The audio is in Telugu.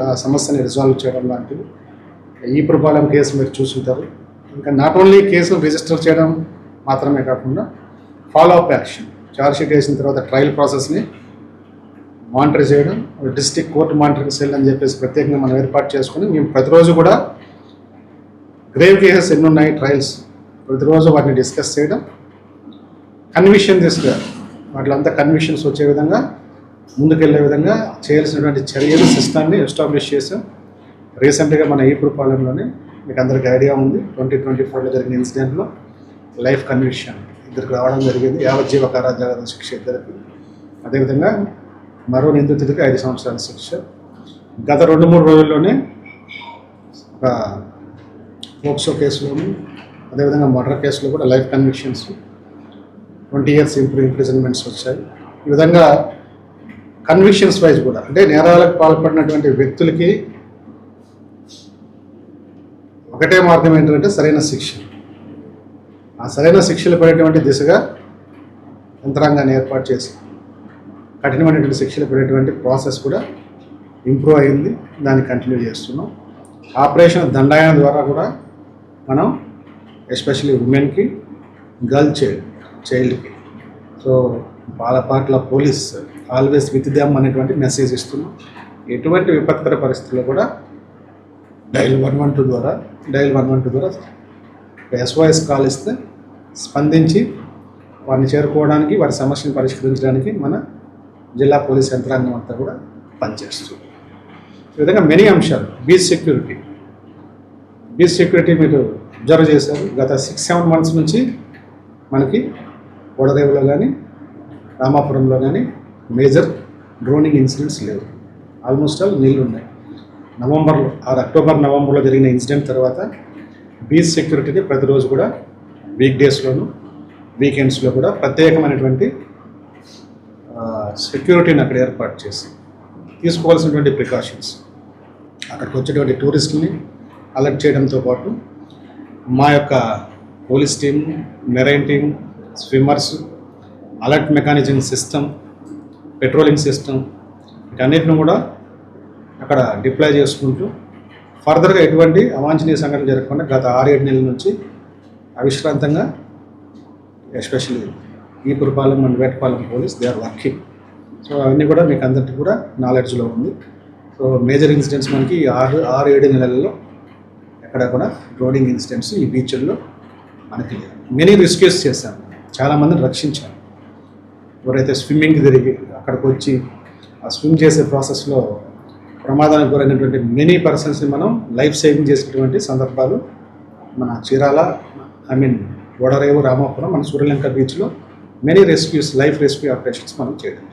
ఆ సమస్యని రిజాల్వ్ చేయడం లాంటివి ఈ పురపాలెం కేసు మీరు చూసుంటారు. ఇంకా నాట్ ఓన్లీ కేసులు రిజిస్టర్ చేయడం మాత్రమే కాకుండా ఫాలో అప్ యాక్షన్, ఛార్జ్షీట్ వేసిన తర్వాత ట్రయల్ ప్రాసెస్ని మానిటర్ చేయడం, డిస్ట్రిక్ట్ కోర్టు మానిటరింగ్ సెల్ అని చెప్పేసి ప్రత్యేకంగా మనం ఏర్పాటు చేసుకుని మేము ప్రతిరోజు కూడా గ్రేవ్ కేసెస్ ఎన్ని ఉన్నాయి ట్రయల్స్ ప్రతిరోజు వాటిని డిస్కస్ చేయడం, కన్విక్షన్ తీసుకురా వాటిలంతా కన్విక్షన్స్ వచ్చే విధంగా ముందుకెళ్లే విధంగా చేయాల్సినటువంటి చర్యలు సిస్టమ్ని ఎస్టాబ్లిష్ చేసాం. రీసెంట్గా మన ఈ పురపాలెంలోనే మీకు అందరికీ ఐడియా ఉంది, 2024లో జరిగిన ఇన్సిడెంట్లో లైఫ్ కన్విక్షన్ ఇద్దరికి రావడం జరిగింది, యావజ్జీవ కారాగార శిక్ష ఇద్దరికి. అదేవిధంగా మరో నిందితుడికి 5 సంవత్సరాల శిక్ష. గత 2-3 రోజుల్లోనే ఒక పోక్సో కేసులోను అదేవిధంగా మర్డర్ కేసులో కూడా లైఫ్ కన్విక్షన్స్ 20 years ఇంప్రిజన్మెంట్స్ వచ్చాయి. ఈ విధంగా కన్విక్షన్స్ వైజ్ కూడా అంటే నేరాలకు పాల్పడినటువంటి వ్యక్తులకి ఒకటే మార్గం ఏంటంటే సరైన శిక్ష. ఆ సరైన శిక్షలు పడేటువంటి దిశగా యంత్రాంగాన్ని ఏర్పాటు చేసి కఠినమైనటువంటి శిక్షలు పడేటువంటి ప్రాసెస్ కూడా ఇంప్రూవ్ అయింది, దాన్ని కంటిన్యూ చేస్తున్నాం. ఆపరేషన్ దండాయన ద్వారా కూడా మనం ఎస్పెషల్లీ ఉమెన్కి, గర్ల్ చైల్డ్కి so Bapatla police always with them అనేటువంటి మెసేజ్ ఇస్తున్నాం. ఎటువంటి విపత్కర పరిస్థితుల్లో కూడా డైల్ 112 ద్వారా SOS కాల్ ఇస్తే స్పందించి వారిని చేరుకోవడానికి, వారి సమస్యను పరిష్కరించడానికి మన జిల్లా పోలీస్ యంత్రాంగం అంతా కూడా పనిచేస్తుంది. ఈ విధంగా మెనీ అంశాలు. బీచ్ సెక్యూరిటీ మీరు అబ్జర్వ్ చేశారు. గత 6-7 months నుంచి మనకి ఓడరేవులో కానీ రామాపురంలో కానీ మేజర్ డ్రోనింగ్ ఇన్సిడెంట్స్ లేవు. ఆల్మోస్ట్ ఆల్ నీళ్ళు ఉన్నాయి. అక్టోబర్-నవంబర్లో జరిగిన ఇన్సిడెంట్ తర్వాత బీచ్ సెక్యూరిటీని ప్రతిరోజు కూడా వీక్ డేస్లోను వీకెండ్స్లో కూడా ప్రత్యేకమైనటువంటి సెక్యూరిటీని అక్కడ ఏర్పాటు చేసి తీసుకోవాల్సినటువంటి ప్రికాషన్స్, అక్కడికి వచ్చేటువంటి టూరిస్టులని అలర్ట్ చేయడంతో పాటు మా యొక్క police team, marine team, swimmers, alert mechanism system, patrolling system వీటన్నిటిని కూడా అక్కడ డిప్లాయ్ చేసుకుంటూ ఫర్దర్గా ఎటువంటి అవాంఛనీయ సంఘటనలు జరగకుండా గత 6-7 నెలల నుంచి అవిశ్రాంతంగా ఎస్పెషల్లీ ఈ Purapalem and Vetapalem police they are working. So అవన్నీ కూడా మీకు అందరికీ కూడా నాలెడ్జ్లో ఉంది. సో మేజర్ ఇన్సిడెంట్స్ మనకి 6-7 నెలల్లో ఎక్కడ కూడా డ్రోనింగ్ ఇన్సిడెంట్స్ ఈ బీచ్ల్లో మనకి మెనీ రెస్క్యూస్ చేశాము, చాలామందిని రక్షించాము. ఎవరైతే స్విమ్మింగ్కి తిరిగి అక్కడికి వచ్చి ఆ స్విమ్ చేసే ప్రాసెస్లో ప్రమాదానికి గురైనటువంటి మెనీ పర్సన్స్ని మనం లైఫ్ సేవింగ్ చేసినటువంటి సందర్భాలు మన చీరాల ఓడరేవు, రామాపురం, మన సూర్యలంక బీచ్లో many rescues, life rescue operations మనం చేయడం.